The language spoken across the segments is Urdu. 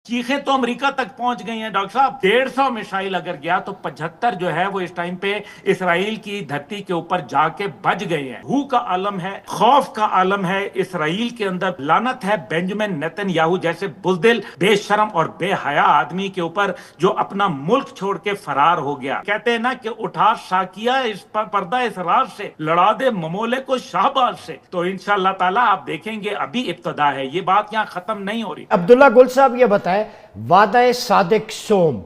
چیخیں تو امریکہ تک پہنچ گئی ہیں ڈاکٹر صاحب. 150 میسائل اگر گیا تو 75 جو ہے وہ اس ٹائم پہ اسرائیل کی دھرتی کے اوپر جا کے بج گئے ہیں. ہو کا عالم ہے, خوف کا عالم ہے اسرائیل کے اندر. لعنت ہے بینجامن نیتن یاہو جیسے بزدل, بے شرم اور بے حیا آدمی کے اوپر جو اپنا ملک چھوڑ کے فرار ہو گیا. کہتے ہیں نا کہ اٹھا شاکیہ اس پردہ اسرار سے, لڑا دے ممولے کو شاہباز سے. تو انشاءاللہ تعالیٰ آپ دیکھیں گے ابھی ابتدا ہے, یہ بات یہاں ختم نہیں ہو رہی. عبداللہ گل صاحب یہ بتائیں, وعدہ صادق سوم,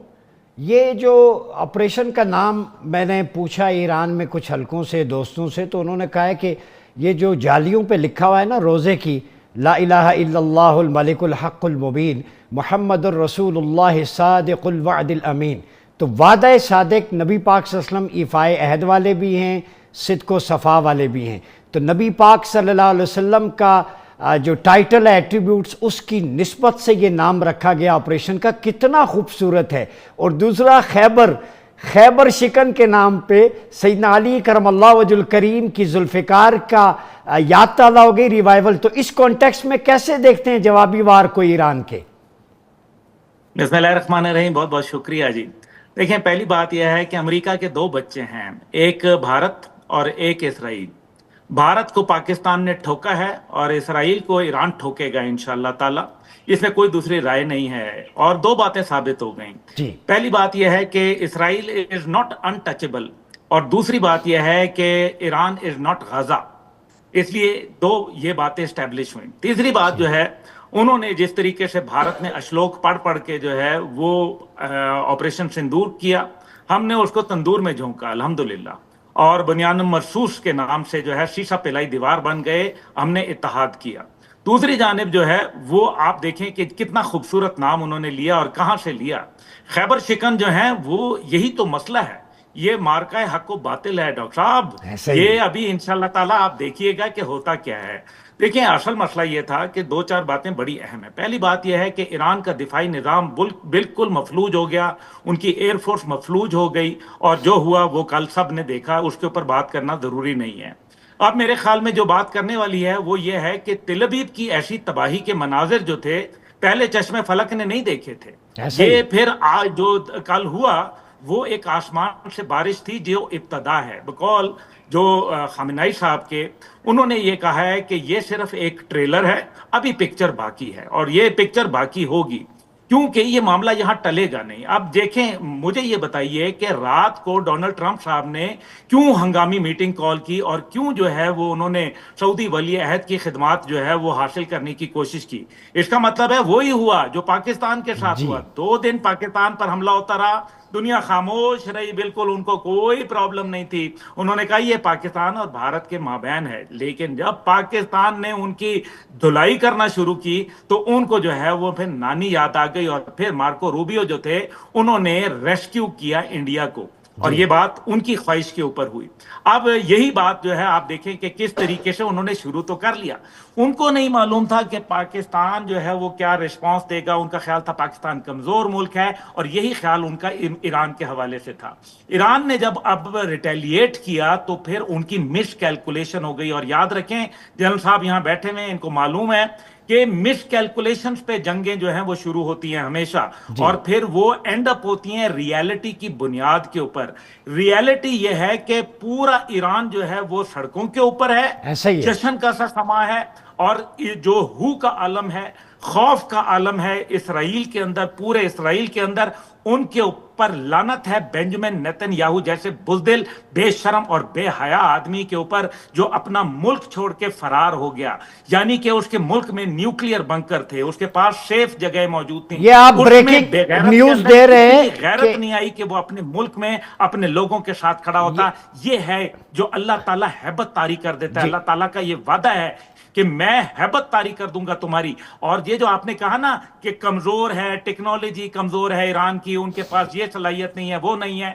یہ جو آپریشن کا نام میں نے پوچھا ایران میں کچھ حلقوں سے, دوستوں سے, تو انہوں نے کہا ہے کہ یہ جو جالیوں پہ لکھا ہوا ہے نا روزے کی, لا الہ الا اللہ الملک الحق المبین محمد الرسول اللہ صادق الوعد الامین, تو وعدہ صادق نبی پاک صلی اللہ علیہ وسلم ایفائے عہد والے بھی ہیں, صدق و صفا والے بھی ہیں. تو نبی پاک صلی اللہ علیہ وسلم کا جو ٹائٹل ہے, ایٹریبیوٹس, اس کی نسبت سے یہ نام رکھا گیا آپریشن کا, کتنا خوبصورت ہے. اور دوسرا خیبر شکن کے نام پہ سیدنا علی کرم اللہ وجہ الکریم کی ذوالفقار کا یاد تازہ ہو گئی, ریوائیول. تو اس کانٹیکسٹ میں کیسے دیکھتے ہیں جوابی وار کو ایران کے؟ بسم اللہ الرحمن الرحیم, بہت بہت شکریہ جی. دیکھیں, پہلی بات یہ ہے کہ امریکہ کے 2 بچے ہیں, ایک بھارت اور ایک اسرائیل. بھارت کو پاکستان نے ٹھوکا ہے اور اسرائیل کو ایران ٹھوکے گا انشاءاللہ تعالی, اس میں کوئی دوسری رائے نہیں ہے. اور 2 باتیں ثابت ہو گئیں. جی. پہلی بات یہ ہے کہ اسرائیل از ناٹ انٹچبل, اور دوسری بات یہ ہے کہ ایران از ناٹ غزہ. اس لیے 2 یہ باتیں اسٹیبلش ہوئیں. تیسری بات جو ہے, انہوں نے جس طریقے سے بھارت نے اشلوک پڑھ کے جو ہے وہ آپریشن سندور کیا, ہم نے اس کو تندور میں جھونکا الحمدللہ, اور بنیان مرصوص کے نام سے جو ہے شیشہ پلائی دیوار بن گئے, ہم نے اتحاد کیا. دوسری جانب جو ہے وہ آپ دیکھیں کہ کتنا خوبصورت نام انہوں نے لیا, اور کہاں سے لیا. خیبر شکن جو ہیں وہ یہی تو مسئلہ ہے, یہ مارکہ حق و باطل ہے ڈاکٹر صاحب. یہ ابھی انشاءاللہ تعالیٰ آپ دیکھیے گا کہ ہوتا کیا ہے. دیکھیں, اصل مسئلہ یہ تھا کہ 2-4 باتیں بڑی اہم ہیں. پہلی بات یہ ہے کہ ایران کا دفاعی نظام بالکل مفلوج ہو گیا, ان کی ایئر فورس مفلوج ہو گئی, اور جو ہوا وہ کل سب نے دیکھا, اس کے اوپر بات کرنا ضروری نہیں ہے. اب میرے خیال میں جو بات کرنے والی ہے وہ یہ ہے کہ تل ابیب کی ایسی تباہی کے مناظر جو تھے پہلے چشمے فلک نے نہیں دیکھے تھے. یہ پھر آج جو کل ہوا وہ ایک آسمان سے بارش تھی جو ابتدا ہے. بقول جو خامنہئی صاحب کے, انہوں نے یہ کہا ہے کہ یہ صرف ایک ٹریلر ہے, ابھی پکچر باقی ہے, اور یہ پکچر باقی ہوگی کیونکہ یہ معاملہ یہاں ٹلے گا نہیں. اب دیکھیں, مجھے یہ بتائیے کہ رات کو ڈونلڈ ٹرمپ صاحب نے کیوں ہنگامی میٹنگ کال کی, اور کیوں جو ہے وہ انہوں نے سعودی ولی عہد کی خدمات جو ہے وہ حاصل کرنے کی کوشش کی. اس کا مطلب ہے وہی ہوا جو پاکستان کے ساتھ ہوا. 2 دن پاکستان پر حملہ ہوتا رہا, دنیا خاموش رہی, بالکل ان کو کوئی پرابلم نہیں تھی. انہوں نے کہا یہ پاکستان اور بھارت کے مابین ہے. لیکن جب پاکستان نے ان کی دھلائی کرنا شروع کی تو ان کو جو ہے وہ پھر نانی یاد آ گئی, اور پھر مارکو روبیو جو تھے انہوں نے ریسکیو کیا انڈیا کو, اور یہ بات ان کی خواہش کے اوپر ہوئی. اب یہی بات جو ہے آپ دیکھیں کہ کس طریقے سے انہوں نے شروع تو کر لیا. ان کو نہیں معلوم تھا کہ پاکستان جو ہے وہ کیا رسپانس دے گا. ان کا خیال تھا پاکستان کمزور ملک ہے, اور یہی خیال ان کا ایران کے حوالے سے تھا. ایران نے جب اب ریٹیلیٹ کیا تو پھر ان کی مس کیلکولیشن ہو گئی. اور یاد رکھیں, جنرل صاحب یہاں بیٹھے ہوئے, ان کو معلومم ہے کہ مس کیلکولیشنز پہ جنگیں جو ہیں وہ شروع ہوتی ہیں ہمیشہ, اور پھر وہ اینڈ اپ ہوتی ہیں ریالٹی کی بنیاد کے اوپر. ریالٹی یہ ہے کہ پورا ایران جو ہے وہ سڑکوں کے اوپر ہے, جشن کا سا سما ہے, اور جو ہو کا عالم ہے, خوف کا عالم ہے اسرائیل کے اندر, پورے اسرائیل کے اندر. ان کے اوپر لعنت ہے بینجامن نیتن یاہو جیسے بزدل, بے شرم اور بے حیا آدمی کے اوپر جو اپنا ملک چھوڑ کے فرار ہو گیا. یعنی کہ اس کے ملک میں نیوکلیئر بنکر تھے, اس کے پاس سیف جگہ موجود تھی. یہ آپ بریکنگ نیوز دے رہے ہیں, غیرت نہیں آئی کہ وہ اپنے ملک میں اپنے لوگوں کے ساتھ کھڑا ہوتا. یہ ہے جو اللہ تعالیٰ ہیبت طاری کر دیتا ہے. اللہ تعالیٰ کا یہ وعدہ ہے کہ میں ہیبت طاری کر دوں گا تمہاری. اور یہ جو آپ نے کہا نا کہ کمزور ہے, ٹیکنالوجی کمزور ہے ایران کی, ان کے پاس یہ صلاحیت نہیں ہے, وہ نہیں ہے.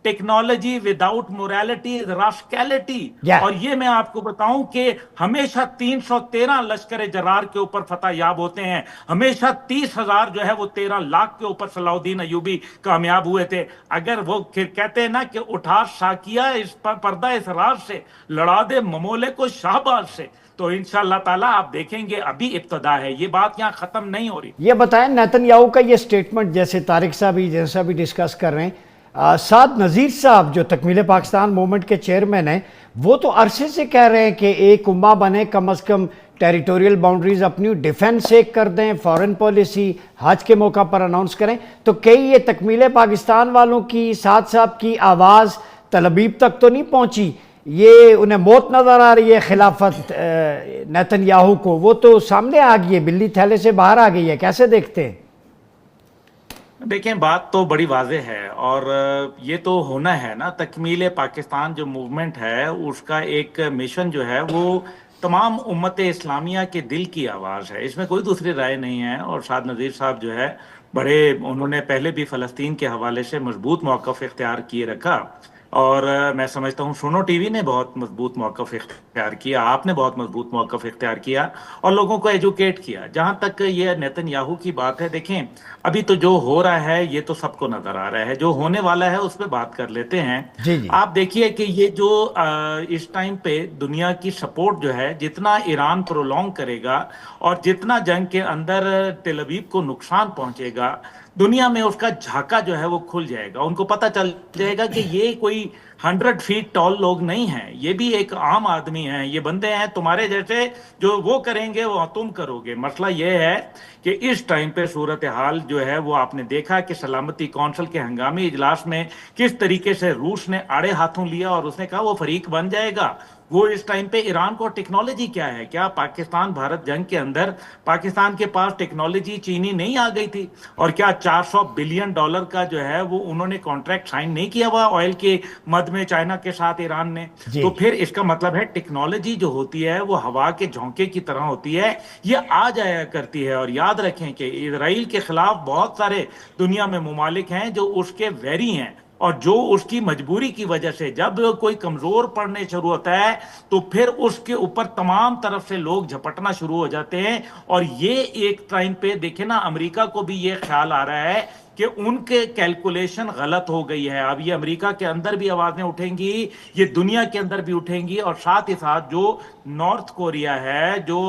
Technology without morality is rascality. اور یہ میں آپ کو بتاؤں کہ ہمیشہ 313 لشکر جرار کے اوپر فتح یاب ہوتے ہیں, ہمیشہ 30,000 جو ہے وہ 13 لاکھ کے اوپر صلاح الدین ایوبی کامیاب ہوئے تھے. اگر وہ کہتے ہیں نا کہ اٹھا شاکیہ اس پردہ اسرار سے, لڑا دے ممولے کو شاہباز سے, تو انشاءاللہ تعالیٰ آپ دیکھیں گے ابھی ابتدا ہے، یہ بات یہاں ختم نہیں ہو رہی۔ یہ بتائیں نیتن یاہو کا یہ سٹیٹمنٹ، جیسے طارق صاحب ہی جیسا بھی ڈسکس کر رہے ہیں، سعد نذیر صاحب جو تکمیل پاکستان موومنٹ کے چیئرمین ہیں، وہ تو عرصے سے کہہ رہے ہیں کہ ایک امہ بنے، کم از کم ٹیریٹوریل باؤنڈریز اپنی ڈیفنس ایک کر دیں، فارن پالیسی حج کے موقع پر اناؤنس کریں، تو کئی یہ تکمیل پاکستان والوں کی، سعد صاحب کی آواز تل ابیب تک تو نہیں پہنچی؟ یہ انہیں موت نظر آ رہی ہے خلافت نیتن یاہو کو، وہ تو سامنے آ گئی ہے، بلی تھیلے سے باہر آ گئی ہے، کیسے دیکھتے ہیں؟ دیکھیں بات تو بڑی واضح ہے، اور یہ تو ہونا ہے نا، تکمیل پاکستان جو موومنٹ ہے اس کا ایک مشن جو ہے وہ تمام امت اسلامیہ کے دل کی آواز ہے، اس میں کوئی دوسری رائے نہیں ہے۔ اور شاد نذیر صاحب جو ہے بڑے، انہوں نے پہلے بھی فلسطین کے حوالے سے مضبوط موقف اختیار کیے رکھا، اور میں سمجھتا ہوں سنو ٹی وی نے بہت مضبوط موقف اختیار کیا، آپ نے بہت مضبوط موقف اختیار کیا اور لوگوں کو ایجوکیٹ کیا۔ جہاں تک یہ نیتن یاہو کی بات ہے، دیکھیں ابھی تو جو ہو رہا ہے یہ تو سب کو نظر آ رہا ہے، جو ہونے والا ہے اس پہ بات کر لیتے ہیں۔ جی جی آپ دیکھیے کہ یہ جو اس ٹائم پہ دنیا کی سپورٹ جو ہے، جتنا ایران پرولونگ کرے گا اور جتنا جنگ کے اندر تل ابیب کو نقصان پہنچے گا، دنیا میں اس کا جھاکا جو ہے وہ کھل جائے گا، ان کو پتہ چل جائے گا کہ یہ کوئی 100 فیٹ ٹال لوگ نہیں ہیں، یہ بھی ایک عام آدمی ہیں، یہ بندے ہیں تمہارے جیسے، جو وہ کریں گے وہ تم کرو گے۔ مسئلہ یہ ہے کہ اس ٹائم پہ صورتحال جو ہے وہ آپ نے دیکھا کہ سلامتی کونسل کے ہنگامی اجلاس میں کس طریقے سے روس نے آڑے ہاتھوں لیا اور اس نے کہا وہ فریق بن جائے گا۔ وہ اس ٹائم پہ ایران کو ٹیکنالوجی کیا ہے، کیا پاکستان بھارت جنگ کے اندر پاکستان کے پاس ٹیکنالوجی چینی نہیں آ گئی تھی؟ اور کیا 400 بلین ڈالر کا جو ہے وہ انہوں نے کانٹریکٹ سائن نہیں کیا ہوا آئل کے مد میں چائنا کے ساتھ ایران نے؟ جی تو پھر اس کا مطلب ہے ٹیکنالوجی جو ہوتی ہے وہ ہوا کے جھونکے کی طرح ہوتی ہے، یہ آ جایا کرتی ہے۔ اور یاد رکھیں کہ اسرائیل کے خلاف بہت سارے دنیا میں ممالک ہیں جو اس کے ویری ہیں، اور جو اس کی مجبوری کی وجہ سے جب کوئی کمزور پڑنے شروع ہوتا ہے تو پھر اس کے اوپر تمام طرف سے لوگ جھپٹنا شروع ہو جاتے ہیں۔ اور یہ ایک ٹائم پہ دیکھیں نا، امریکہ کو بھی یہ خیال آ رہا ہے کہ ان کے کیلکولیشن غلط ہو گئی ہے۔ اب یہ امریکہ کے اندر بھی آوازیں اٹھیں گی، یہ دنیا کے اندر بھی اٹھیں گی، اور ساتھ ہی ساتھ جو نارتھ کوریا ہے، جو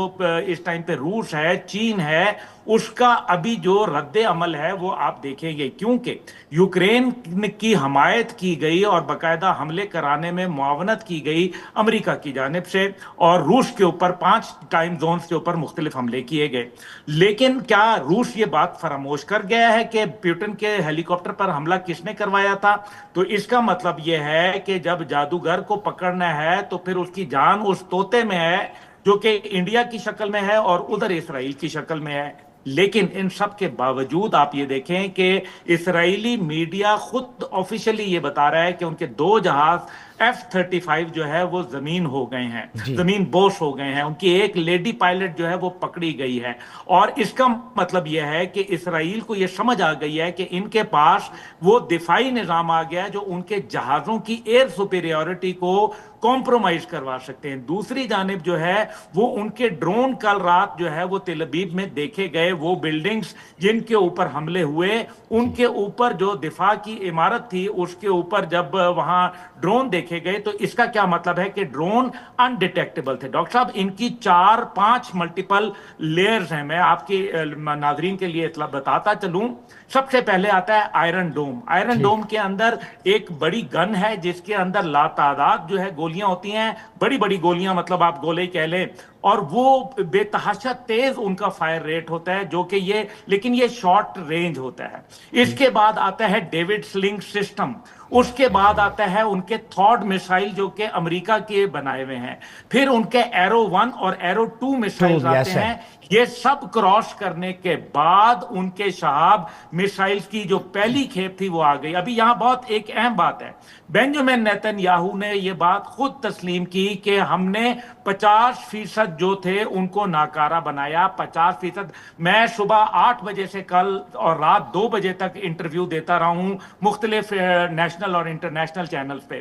اس ٹائم پہ روس ہے، چین ہے، اس کا ابھی جو رد عمل ہے وہ آپ دیکھیں گے، کیونکہ یوکرین کی حمایت کی گئی اور باقاعدہ حملے کرانے میں معاونت کی گئی امریکہ کی جانب سے، اور روس کے اوپر 5 ٹائم زونز کے اوپر مختلف حملے کیے گئے۔ لیکن کیا روس یہ بات فراموش کر گیا ہے کہ پیوٹن کے ہیلی کاپٹر پر حملہ کس نے کروایا تھا؟ تو اس کا مطلب یہ ہے کہ جب جادوگر کو پکڑنا ہے تو پھر اس کی جان اس طوطے میں ہے جو کہ انڈیا کی شکل میں ہے اور ادھر اسرائیل کی شکل میں ہے۔ لیکن ان سب کے باوجود آپ یہ دیکھیں کہ اسرائیلی میڈیا خود آفیشلی یہ بتا رہا ہے کہ ان کے 2 جہاز F-35 جو ہے وہ زمین ہو گئے ہیں، جی زمین بوس ہو گئے ہیں، ان کی ایک لیڈی پائلٹ جو ہے وہ پکڑی گئی ہے۔ اور اس کا مطلب یہ ہے کہ اسرائیل کو یہ سمجھ آ گئی ہے کہ ان کے پاس وہ دفاعی نظام آ گیا جو ان کے جہازوں کی ایئر سپیریورٹی کو کمپرومائز کروا سکتے ہیں۔ دوسری جانب جو ہے وہ ان کے ڈرون کل رات جو ہے وہ تل ابیب میں دیکھے گئے، وہ بلڈنگز جن کے اوپر حملے ہوئے، ان کے اوپر جو دفاع کی عمارت تھی اس کے اوپر جب وہاں ڈرون دیکھے گئے تو اس کا کیا مطلب ہے کہ ڈرون انڈیٹیکٹیبل تھے۔ ڈاکٹر صاحب ان کی 4-5 ملٹیپل لیئرز ہیں، میں آپ کی ناظرین کے لیے اطلاع بتاتا چلوں۔ سب سے پہلے آتا ہے آئرن ڈوم۔ آئرن ڈوم کے اندر ایک بڑی گن ہے جس کے اندر لاتعداد جو ہے گولیاں ہوتی ہیں، بڑی بڑی گولیاں، مطلب آپ گولے کہہ لیں، اور وہ بے تحاشا تیز ان کا فائر ریٹ ہوتا ہے، جو کہ یہ لیکن یہ شارٹ رینج ہوتا ہے۔ اس کے بعد آتا ہے ڈیوڈ سلنگ سسٹم، اس کے بعد آتا ہے ان کے تھاڈ میسائل جو کہ امریکہ کے بنائے ہوئے ہیں، پھر ان کے ایرو 1 اور ایرو 2 میسائل آتے ہیں۔ یہ سب کراس کرنے کے بعد ان کے شہاب میسائل کی جو پہلی کھیپ تھی وہ آ گئی۔ ابھی یہاں بہت ایک اہم بات ہے، بینجامن نیتن یاہو نے یہ بات خود تسلیم کی کہ ہم نے 50% جو تھے ان کو ناکارہ بنایا۔ 50%۔ میں صبح 8 بجے سے کل اور رات 2 بجے تک انٹرویو دیتا رہا ہوں مختلف نیشنل اور انٹرنیشنل چینلز پہ۔